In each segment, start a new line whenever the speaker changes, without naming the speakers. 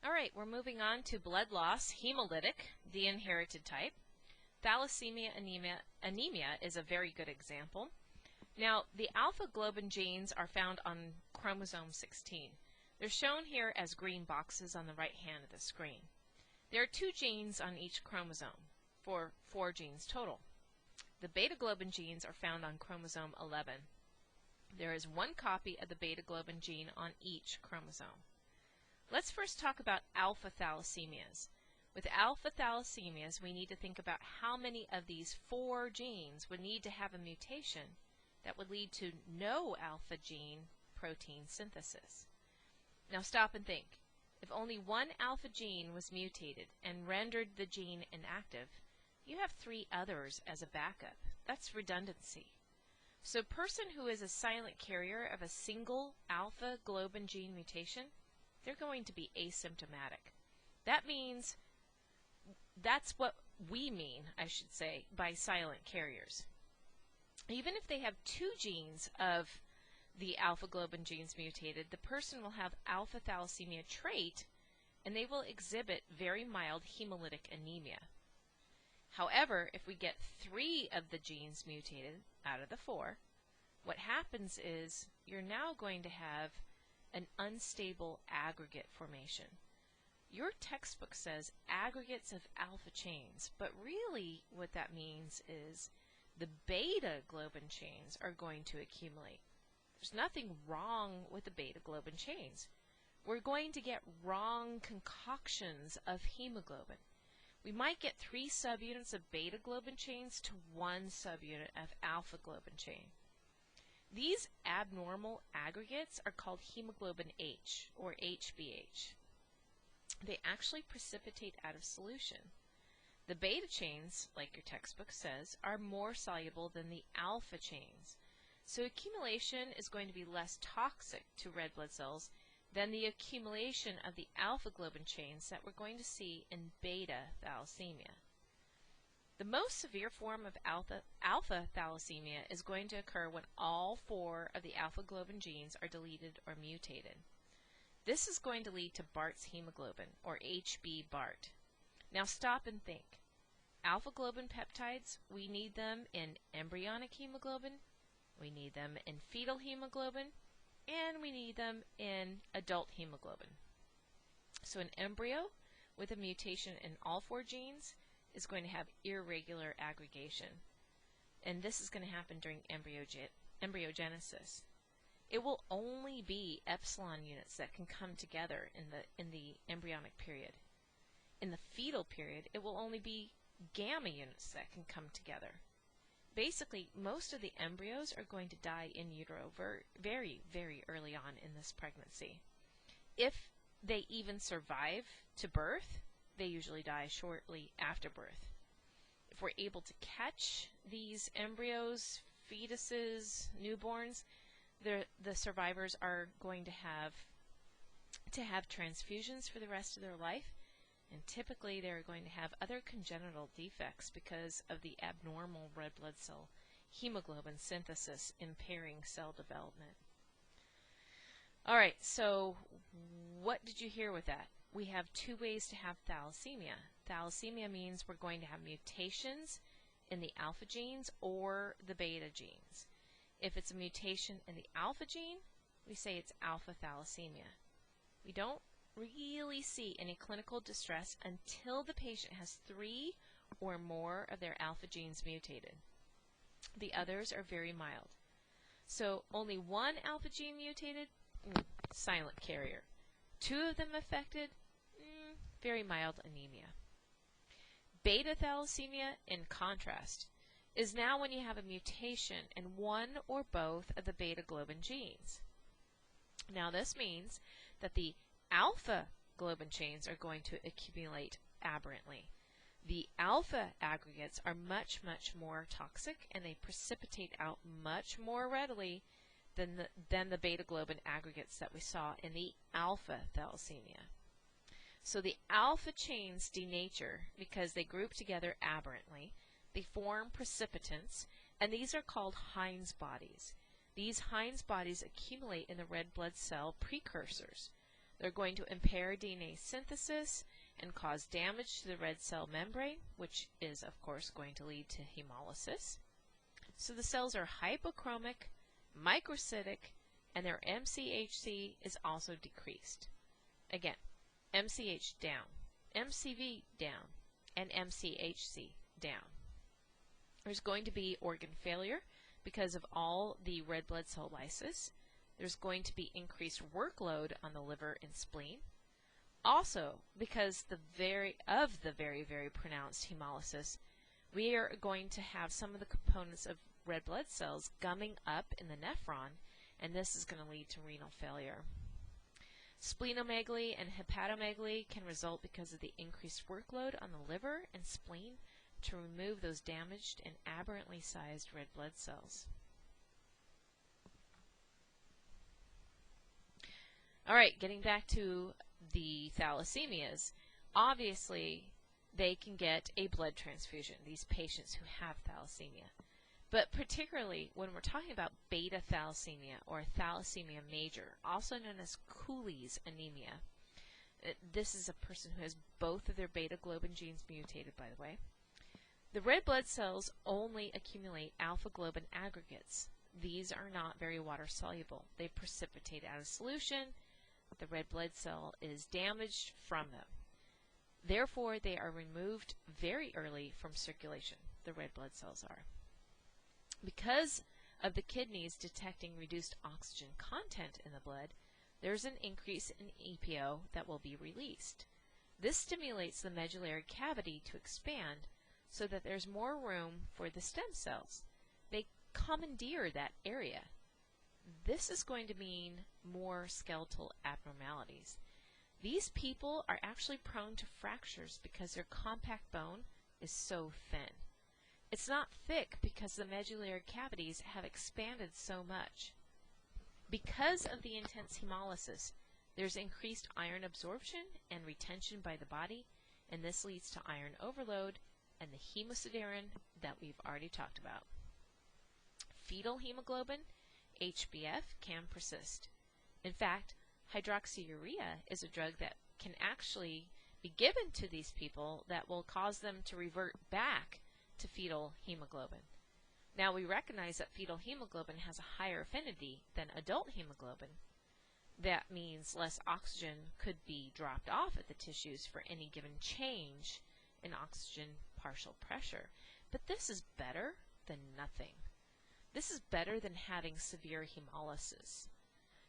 All right, we're moving on to blood loss, hemolytic, the inherited type. Thalassemia anemia is a very good example. Now, the alpha globin genes are found on chromosome 16. They're shown here as green boxes on the right hand of the screen. There are 2 genes on each chromosome, for 4 genes total. The beta globin genes are found on chromosome 11. There is 1 copy of the beta globin gene on each chromosome. Let's first talk about alpha thalassemias. With alpha thalassemias, we need to think about how many of these 4 genes would need to have a mutation that would lead to no alpha gene protein synthesis. Now stop and think. If only 1 alpha gene was mutated and rendered the gene inactive, you have 3 others as a backup. That's redundancy. So a person who is a silent carrier of a single alpha globin gene mutation, they're going to be asymptomatic. That means, that's what we mean, I should say, by silent carriers. Even if they have 2 genes of the alpha globin genes mutated, the person will have alpha thalassemia trait and they will exhibit very mild hemolytic anemia. However, if we get 3 of the genes mutated out of the 4, what happens is you're now going to have an unstable aggregate formation. Your textbook says aggregates of alpha chains, but really what that means is the beta globin chains are going to accumulate. There's nothing wrong with the beta globin chains. We're going to get wrong concoctions of hemoglobin. We might get 3 subunits of beta globin chains to 1 subunit of alpha globin chain. These abnormal aggregates are called hemoglobin H, or HbH. They actually precipitate out of solution. The beta chains, like your textbook says, are more soluble than the alpha chains. So accumulation is going to be less toxic to red blood cells than the accumulation of the alpha globin chains that we're going to see in beta thalassemia. The most severe form of alpha thalassemia is going to occur when all 4 of the alpha globin genes are deleted or mutated. This is going to lead to Bart's hemoglobin, or HB-Bart. Now stop and think. Alpha globin peptides, we need them in embryonic hemoglobin, we need them in fetal hemoglobin, and we need them in adult hemoglobin. So an embryo with a mutation in all 4 genes is going to have irregular aggregation. And this is going to happen during embryogenesis. It will only be epsilon units that can come together in the embryonic period. In the fetal period, it will only be gamma units that can come together. Basically, most of the embryos are going to die in utero very, very early on in this pregnancy. If they even survive to birth, they usually die shortly after birth. If we're able to catch these embryos, fetuses, newborns, the survivors are going to have transfusions for the rest of their life, and typically they're going to have other congenital defects because of the abnormal red blood cell hemoglobin synthesis impairing cell development. Alright, so what did you hear with that? We have 2 ways to have thalassemia. Thalassemia means we're going to have mutations in the alpha genes or the beta genes. If it's a mutation in the alpha gene, we say it's alpha thalassemia. We don't really see any clinical distress until the patient has 3 or more of their alpha genes mutated. The others are very mild. So only 1 alpha gene mutated, silent carrier. 2 of them affected, very mild anemia. Beta thalassemia, in contrast, is now when you have a mutation in 1 or both of the beta globin genes. Now this means that the alpha globin chains are going to accumulate aberrantly. The alpha aggregates are much, much more toxic, and they precipitate out much more readily than the beta globin aggregates that we saw in the alpha thalassemia. So the alpha chains denature because they group together aberrantly. They form precipitants, and these are called Heinz bodies. These Heinz bodies accumulate in the red blood cell precursors. They're going to impair DNA synthesis and cause damage to the red cell membrane, which is, of course, going to lead to hemolysis. So the cells are hypochromic, microcytic, and their MCHC is also decreased. Again, MCH down, MCV down, and MCHC down. There's going to be organ failure because of all the red blood cell lysis. There's going to be increased workload on the liver and spleen. Also, because the very pronounced hemolysis, we are going to have some of the components of red blood cells gumming up in the nephron, and this is going to lead to renal failure. Splenomegaly and hepatomegaly can result because of the increased workload on the liver and spleen to remove those damaged and aberrantly sized red blood cells. All right, getting back to the thalassemias, obviously they can get a blood transfusion, these patients who have thalassemia. But particularly when we're talking about beta thalassemia or thalassemia major, also known as Cooleys anemia, this is a person who has both of their beta globin genes mutated, by the way. The red blood cells only accumulate alpha globin aggregates. These are not very water soluble. They precipitate out of solution. The red blood cell is damaged from them. Therefore, they are removed very early from circulation. The red blood cells are. Because of the kidneys detecting reduced oxygen content in the blood, there's an increase in EPO that will be released. This stimulates the medullary cavity to expand so that there's more room for the stem cells. They commandeer that area. This is going to mean more skeletal abnormalities. These people are actually prone to fractures because their compact bone is so thin. It's not thick because the medullary cavities have expanded so much. Because of the intense hemolysis, there's increased iron absorption and retention by the body, and this leads to iron overload and the hemosiderin that we've already talked about. Fetal hemoglobin, HbF, can persist. In fact, hydroxyurea is a drug that can actually be given to these people that will cause them to revert back to fetal hemoglobin. Now, we recognize that fetal hemoglobin has a higher affinity than adult hemoglobin. That means less oxygen could be dropped off at the tissues for any given change in oxygen partial pressure. But this is better than nothing. This is better than having severe hemolysis.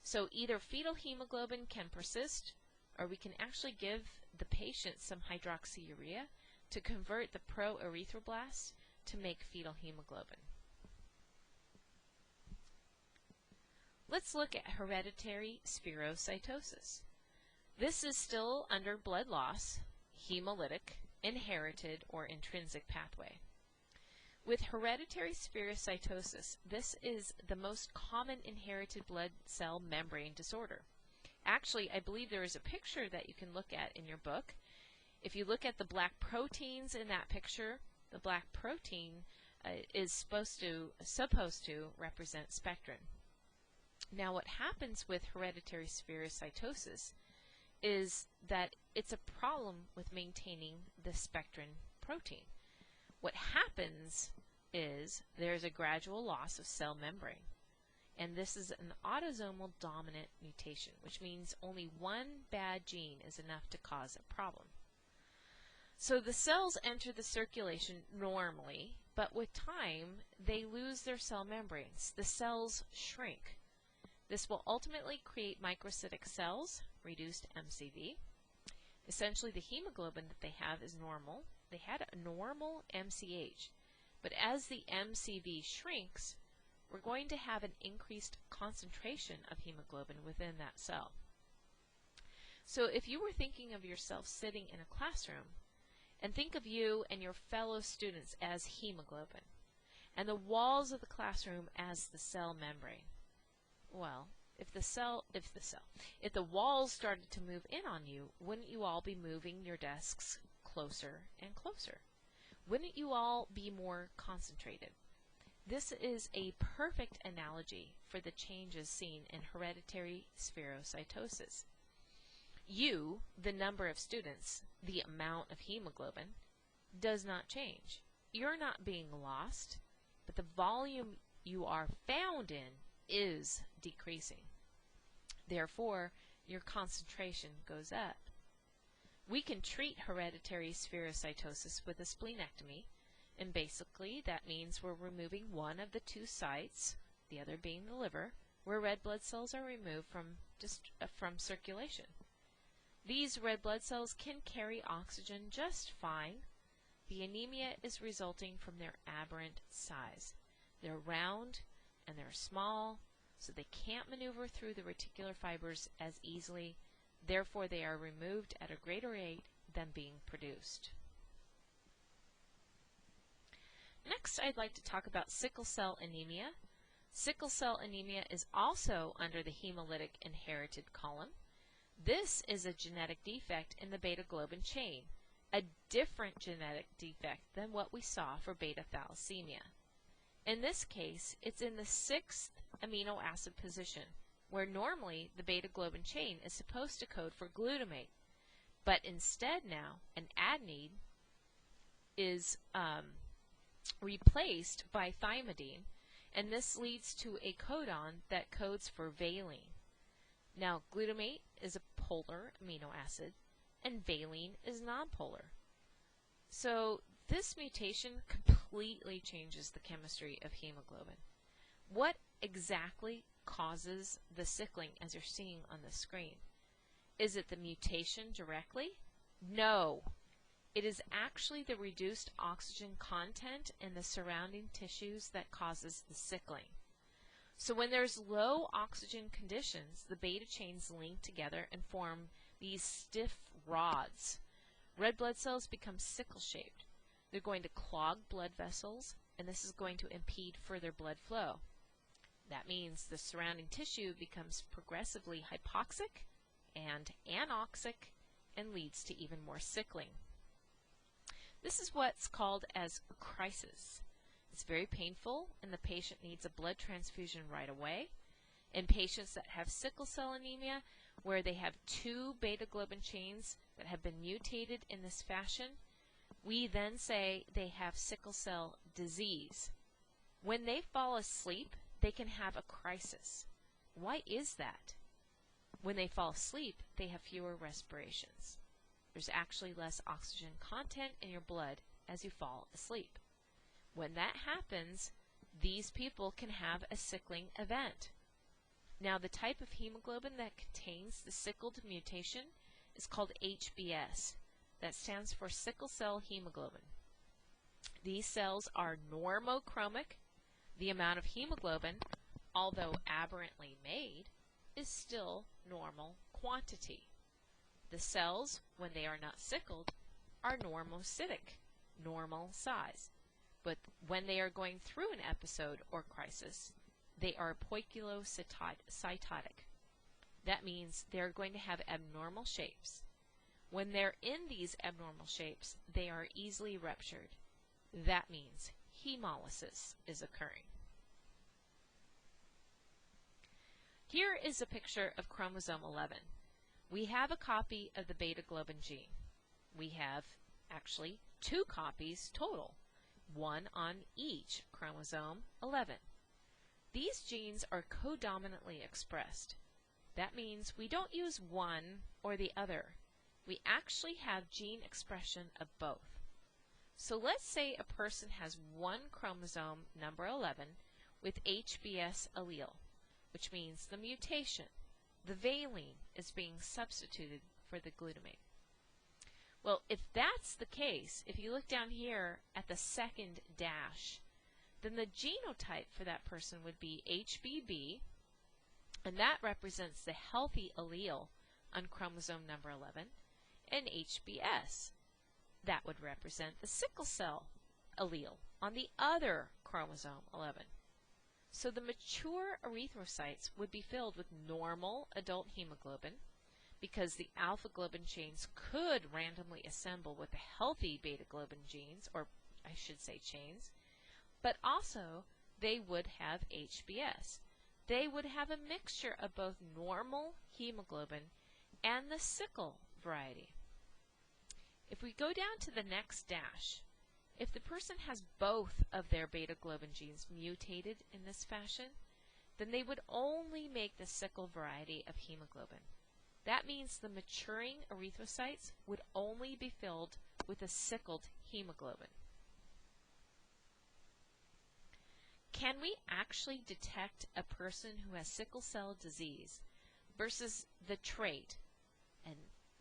So either fetal hemoglobin can persist, or we can actually give the patient some hydroxyurea to convert the pro-erythroblasts to make fetal hemoglobin. Let's look at hereditary spherocytosis. This is still under blood loss, hemolytic, inherited, or intrinsic pathway. With hereditary spherocytosis, this is the most common inherited blood cell membrane disorder. Actually, I believe there is a picture that you can look at in your book. If you look at the black proteins in that picture, the black protein is supposed to represent spectrin. Now, what happens with hereditary spherocytosis is that it's a problem with maintaining the spectrin protein. What happens is there's a gradual loss of cell membrane, and this is an autosomal dominant mutation, which means only one bad gene is enough to cause a problem. So the cells enter the circulation normally, but with time they lose their cell membranes. The cells shrink. This will ultimately create microcytic cells, reduced MCV. Essentially, the hemoglobin that they have is normal. They had a normal MCH, but as the MCV shrinks, we're going to have an increased concentration of hemoglobin within that cell. So if you were thinking of yourself sitting in a classroom, and think of you and your fellow students as hemoglobin, and the walls of the classroom as the cell membrane. Well, if the walls started to move in on you, wouldn't you all be moving your desks closer and closer? Wouldn't you all be more concentrated? This is a perfect analogy for the changes seen in hereditary spherocytosis. You, the number of students, the amount of hemoglobin, does not change. You're not being lost, but the volume you are found in is decreasing. Therefore, your concentration goes up. We can treat hereditary spherocytosis with a splenectomy, and basically that means we're removing one of the two sites, the other being the liver, where red blood cells are removed from circulation. These red blood cells can carry oxygen just fine. The anemia is resulting from their aberrant size. They're round and they're small, so they can't maneuver through the reticular fibers as easily. Therefore, they are removed at a greater rate than being produced. Next, I'd like to talk about sickle cell anemia. Sickle cell anemia is also under the hemolytic inherited column. This is a genetic defect in the beta globin chain, a different genetic defect than what we saw for beta thalassemia. In this case, it's in the 6th amino acid position, where normally the beta globin chain is supposed to code for glutamate, but instead now an adenine is replaced by thymidine, and this leads to a codon that codes for valine. Now, glutamate is a polar amino acid, and valine is nonpolar. So this mutation completely changes the chemistry of hemoglobin. What exactly causes the sickling as you're seeing on the screen? Is it the mutation directly? No. It is actually the reduced oxygen content in the surrounding tissues that causes the sickling. So when there's low oxygen conditions, the beta chains link together and form these stiff rods. Red blood cells become sickle-shaped. They're going to clog blood vessels, and this is going to impede further blood flow. That means the surrounding tissue becomes progressively hypoxic and anoxic and leads to even more sickling. This is what's called as crisis. It's very painful, and the patient needs a blood transfusion right away. In patients that have sickle cell anemia, where they have 2 beta globin chains that have been mutated in this fashion, we then say they have sickle cell disease. When they fall asleep, they can have a crisis. Why is that? When they fall asleep, they have fewer respirations. There's actually less oxygen content in your blood as you fall asleep. When that happens, these people can have a sickling event. Now, the type of hemoglobin that contains the sickled mutation is called HbS. That stands for sickle cell hemoglobin. These cells are normochromic. The amount of hemoglobin, although aberrantly made, is still normal quantity. The cells, when they are not sickled, are normocytic, normal size. But when they are going through an episode or crisis, they are poikilocytotic. That means they're going to have abnormal shapes. When they're in these abnormal shapes, they are easily ruptured. That means hemolysis is occurring. Here is a picture of chromosome 11. We have a copy of the beta globin gene. We have actually 2 copies total, 1 on each chromosome 11. These genes are codominantly expressed. That means we don't use one or the other. We actually have gene expression of both. So let's say a person has 1 chromosome, number 11, with HbS allele, which means the mutation, the valine, is being substituted for the glutamate. Well, if that's the case, if you look down here at the second dash, then the genotype for that person would be HBB, and that represents the healthy allele on chromosome number 11, and HbS. That would represent the sickle cell allele on the other chromosome 11. So the mature erythrocytes would be filled with normal adult hemoglobin, because the alpha globin chains could randomly assemble with the healthy beta globin genes, or I should say chains, but also they would have HbS. They would have a mixture of both normal hemoglobin and the sickle variety. If we go down to the next dash, if the person has both of their beta globin genes mutated in this fashion, then they would only make the sickle variety of hemoglobin. That means the maturing erythrocytes would only be filled with a sickled hemoglobin. Can we actually detect a person who has sickle cell disease versus the trait? And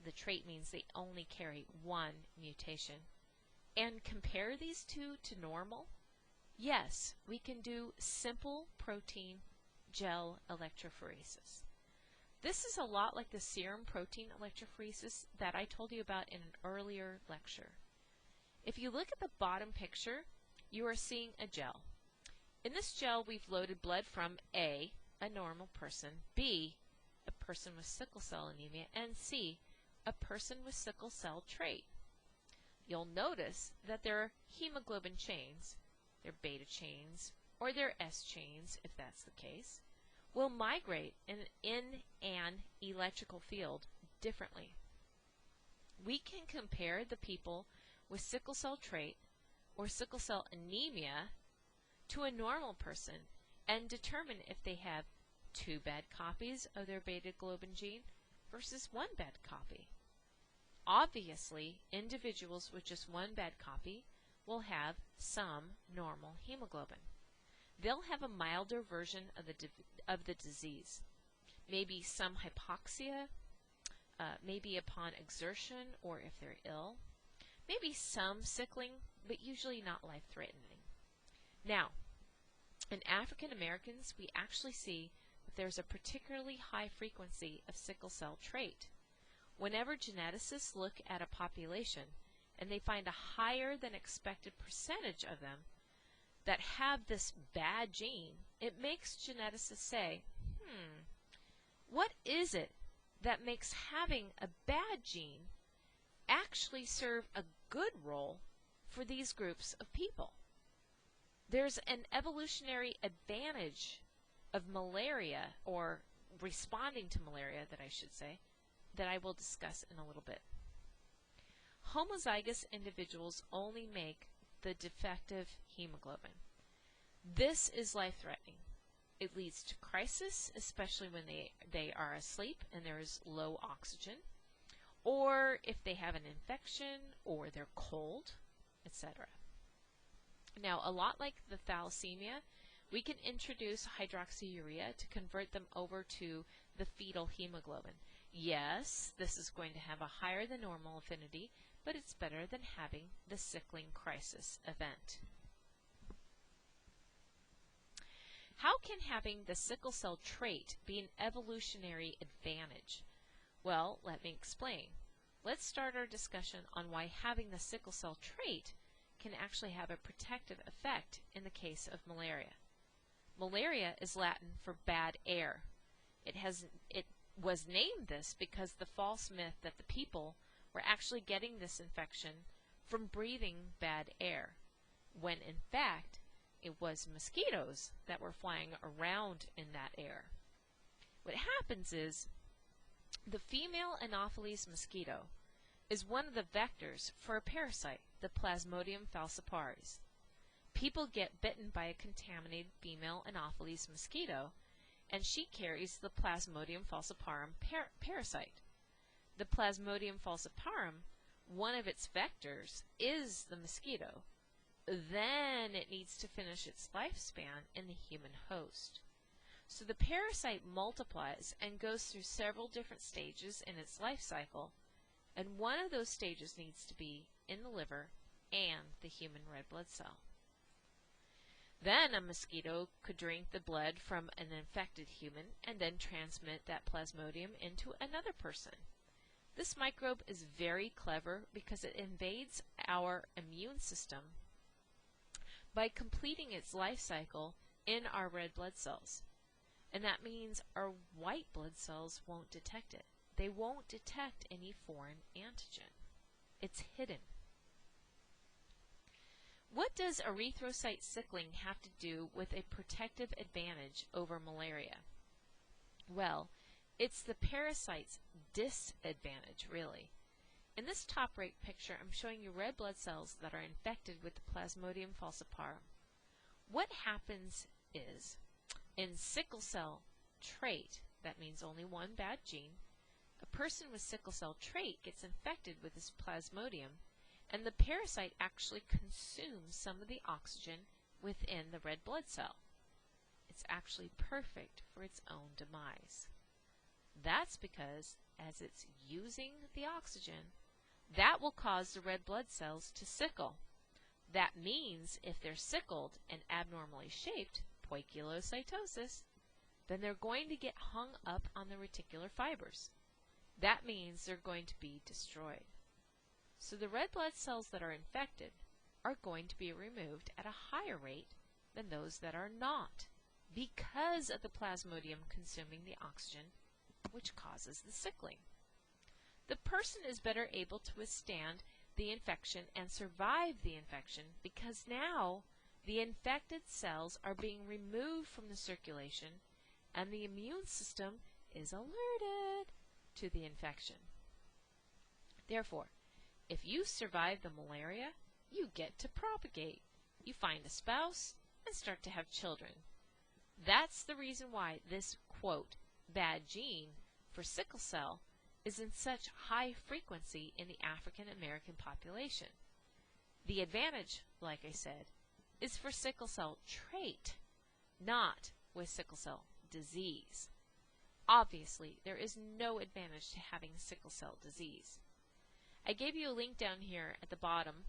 the trait means they only carry one mutation. And compare these two to normal? Yes, we can do simple protein gel electrophoresis. This is a lot like the serum protein electrophoresis that I told you about in an earlier lecture. If you look at the bottom picture, you are seeing a gel. In this gel, we've loaded blood from A, a normal person, B, a person with sickle cell anemia, and C, a person with sickle cell trait. You'll notice that their hemoglobin chains, their beta chains, or their S chains, if that's the case, will migrate in an electrical field differently. We can compare the people with sickle cell trait or sickle cell anemia to a normal person and determine if they have 2 bad copies of their beta globin gene versus 1 bad copy. Obviously, individuals with just 1 bad copy will have some normal hemoglobin. They'll have a milder version of the disease, maybe some hypoxia, maybe upon exertion or if they're ill, maybe some sickling, but usually not life-threatening. Now, in African Americans, we actually see that there's a particularly high frequency of sickle cell trait. Whenever geneticists look at a population and they find a higher than expected percentage of them that have this bad gene, it makes geneticists say, what is it that makes having a bad gene actually serve a good role for these groups of people? There's an evolutionary advantage of malaria, or responding to malaria, that I should say, that I will discuss in a little bit. Homozygous individuals only make the defective hemoglobin. This is life-threatening. It leads to crisis, especially when they are asleep and there is low oxygen, or if they have an infection or they're cold, etc. Now, a lot like the thalassemia, we can introduce hydroxyurea to convert them over to the fetal hemoglobin. Yes, this is going to have a higher than normal affinity, but it's better than having the sickling crisis event. How can having the sickle cell trait be an evolutionary advantage? Well, let me explain. Let's start our discussion on why having the sickle cell trait can actually have a protective effect in the case of malaria. Malaria is Latin for bad air. It was named this because the false myth that the people were actually getting this infection from breathing bad air, when in fact it was mosquitoes that were flying around in that air. What happens is the female Anopheles mosquito is one of the vectors for a parasite, the Plasmodium falciparis. People get bitten by a contaminated female Anopheles mosquito, and she carries the Plasmodium falciparum parasite. The Plasmodium falciparum, one of its vectors, is the mosquito. Then it needs to finish its lifespan in the human host. So the parasite multiplies and goes through several different stages in its life cycle, and one of those stages needs to be in the liver and the human red blood cell. Then a mosquito could drink the blood from an infected human and then transmit that plasmodium into another person. This microbe is very clever because it invades our immune system by completing its life cycle in our red blood cells. And that means our white blood cells won't detect it. They won't detect any foreign antigen. It's hidden. What does erythrocyte sickling have to do with a protective advantage over malaria? Well, It's the parasite's disadvantage, really. In this top right picture, I'm showing you red blood cells that are infected with the Plasmodium falciparum. What happens is, in sickle cell trait, that means only one bad gene, a person with sickle cell trait gets infected with this Plasmodium, and the parasite actually consumes some of the oxygen within the red blood cell. It's actually perfect for its own demise. That's because as it's using the oxygen, that will cause the red blood cells to sickle. That means if they're sickled and abnormally shaped, poikilocytosis, then they're going to get hung up on the reticular fibers. That means they're going to be destroyed. So the red blood cells that are infected are going to be removed at a higher rate than those that are not, because of the Plasmodium consuming the oxygen, which causes the sickling. The person is better able to withstand the infection and survive the infection because now the infected cells are being removed from the circulation and the immune system is alerted to the infection. Therefore, if you survive the malaria, you get to propagate. You find a spouse and start to have children. That's the reason why this, quote, bad gene for sickle cell is in such high frequency in the African American population. The advantage, like I said, is for sickle cell trait, not with sickle cell disease. Obviously, there is no advantage to having sickle cell disease. I gave you a link down here at the bottom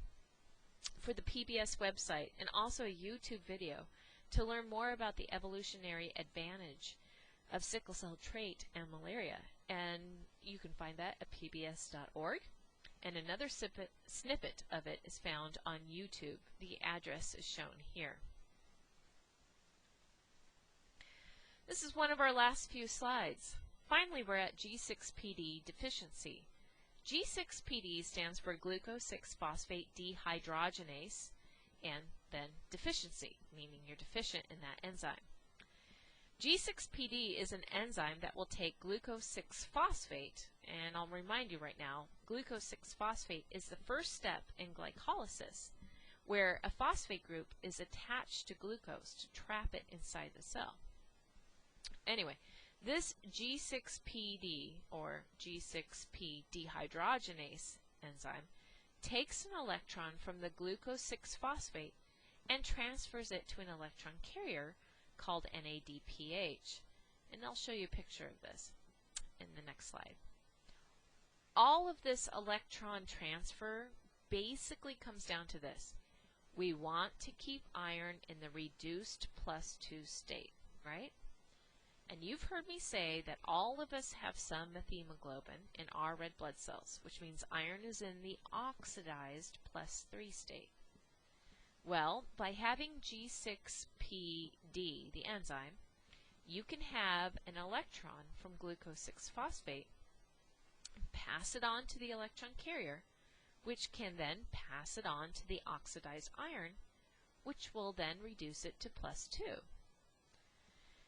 for the PBS website and also a YouTube video to learn more about the evolutionary advantage of sickle cell trait and malaria. And you can find that at pbs.org. And another snippet of it is found on YouTube. The address is shown here. This is one of our last few slides. Finally, we're at G6PD deficiency. G6PD stands for glucose-6-phosphate dehydrogenase, and then deficiency, meaning you're deficient in that enzyme. G6PD is an enzyme that will take glucose-6-phosphate, and I'll remind you right now, glucose-6-phosphate is the first step in glycolysis, where a phosphate group is attached to glucose to trap it inside the cell. Anyway, this G6PD, or G6P dehydrogenase enzyme, takes an electron from the glucose-6-phosphate and transfers it to an electron carrier called NADPH. And I'll show you a picture of this in the next slide. All of this electron transfer basically comes down to this. We want to keep iron in the reduced +2 state, right? And you've heard me say that all of us have some methemoglobin in our red blood cells, which means iron is in the oxidized +3 state. Well, by having G6PD, the enzyme, you can have an electron from glucose-6-phosphate and pass it on to the electron carrier, which can then pass it on to the oxidized iron, which will then reduce it to +2.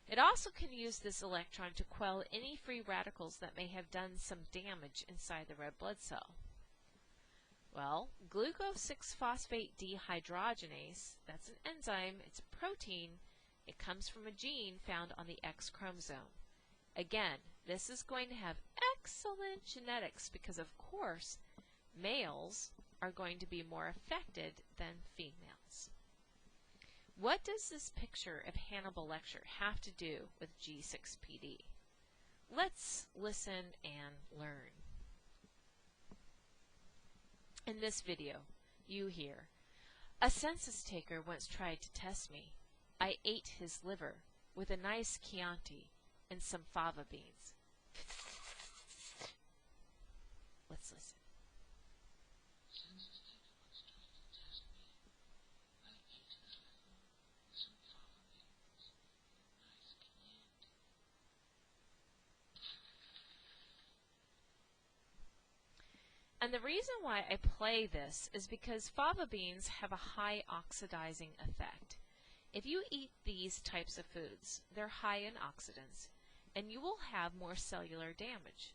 It also can use this electron to quell any free radicals that may have done some damage inside the red blood cell. Well, glucose-6-phosphate dehydrogenase, that's an enzyme, it's a protein, it comes from a gene found on the X chromosome. Again, this is going to have excellent genetics because, of course, males are going to be more affected than females. What does this picture of Hannibal Lecter have to do with G6PD? Let's listen and learn. In this video, you hear, a census taker once tried to test me. I ate his liver with a nice Chianti and some fava beans. Let's listen. And the reason why I play this is because fava beans have a high oxidizing effect. If you eat these types of foods, they're high in oxidants, and you will have more cellular damage.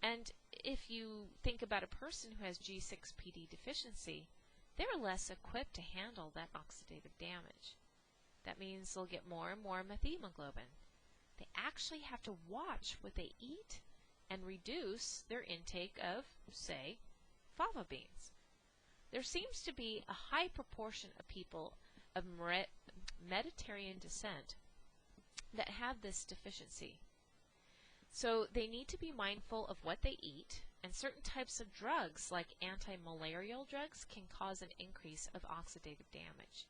And if you think about a person who has G6PD deficiency, they're less equipped to handle that oxidative damage. That means they'll get more and more methemoglobin. They actually have to watch what they eat and reduce their intake of, say, fava beans. There seems to be a high proportion of people of Mediterranean descent that have this deficiency. So they need to be mindful of what they eat, and certain types of drugs like anti-malarial drugs can cause an increase of oxidative damage.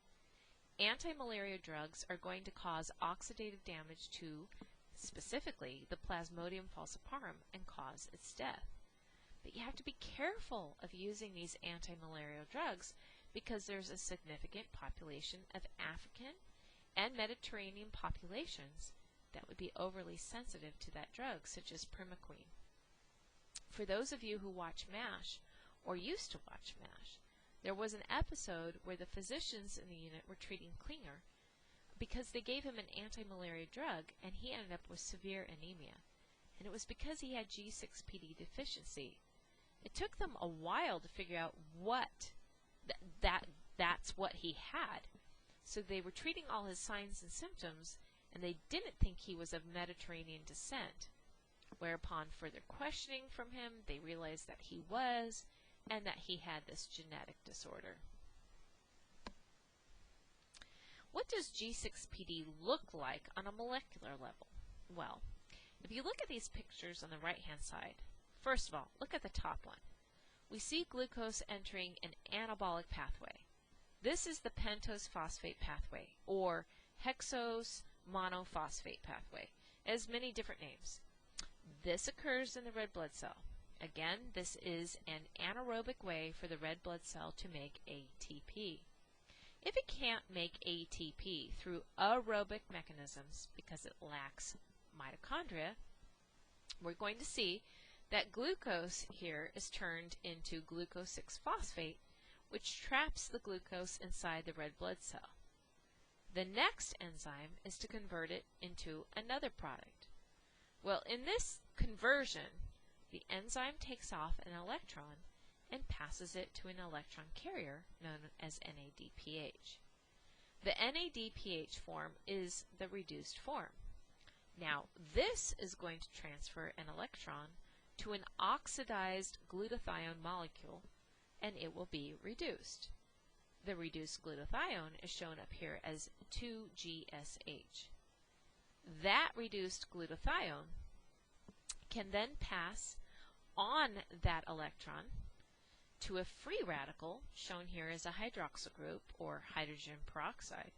Anti-malaria drugs are going to cause oxidative damage to, specifically, the Plasmodium falciparum and cause its death. But you have to be careful of using these anti-malarial drugs because there's a significant population of African and Mediterranean populations that would be overly sensitive to that drug, such as primaquine. For those of you who watch MASH, or used to watch MASH, there was an episode where the physicians in the unit were treating Klinger because they gave him an anti-malaria drug and he ended up with severe anemia. And it was because he had G6PD deficiency. It took them a while to figure out what that's what he had. So they were treating all his signs and symptoms, and they didn't think he was of Mediterranean descent. Whereupon further questioning from him, they realized that he was, and that he had this genetic disorder. What does G6PD look like on a molecular level? Well, if you look at these pictures on the right-hand side, first of all, look at the top one. We see glucose entering an anabolic pathway. This is the pentose phosphate pathway, or hexose monophosphate pathway. It has many different names. This occurs in the red blood cell. Again, this is an anaerobic way for the red blood cell to make ATP. If it can't make ATP through aerobic mechanisms because it lacks mitochondria, we're going to see that glucose here is turned into glucose 6-phosphate, which traps the glucose inside the red blood cell. The next enzyme is to convert it into another product. Well, in this conversion, the enzyme takes off an electron and passes it to an electron carrier known as NADPH. The NADPH form is the reduced form. Now, this is going to transfer an electron to an oxidized glutathione molecule, and it will be reduced. The reduced glutathione is shown up here as 2GSH. That reduced glutathione can then pass on that electron to a free radical, shown here as a hydroxyl group or hydrogen peroxide.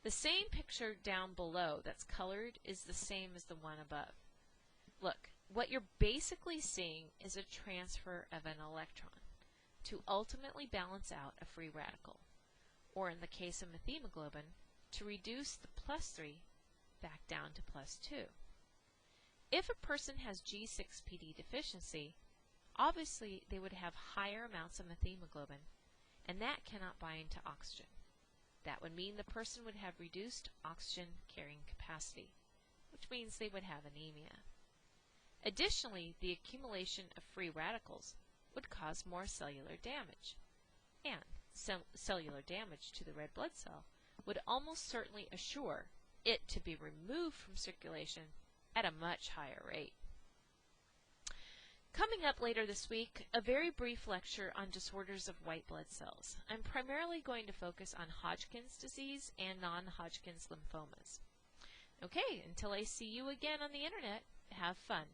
The same picture down below that's colored is the same as the one above. Look, what you're basically seeing is a transfer of an electron to ultimately balance out a free radical, or in the case of methemoglobin, to reduce the +3 back down to +2. If a person has G6PD deficiency, obviously they would have higher amounts of methemoglobin, and that cannot bind to oxygen. That would mean the person would have reduced oxygen carrying capacity, which means they would have anemia. Additionally, the accumulation of free radicals would cause more cellular damage, and cellular damage to the red blood cell would almost certainly assure it to be removed from circulation at a much higher rate. Coming up later this week, a very brief lecture on disorders of white blood cells. I'm primarily going to focus on Hodgkin's disease and non-Hodgkin's lymphomas. Okay, until I see you again on the internet, have fun.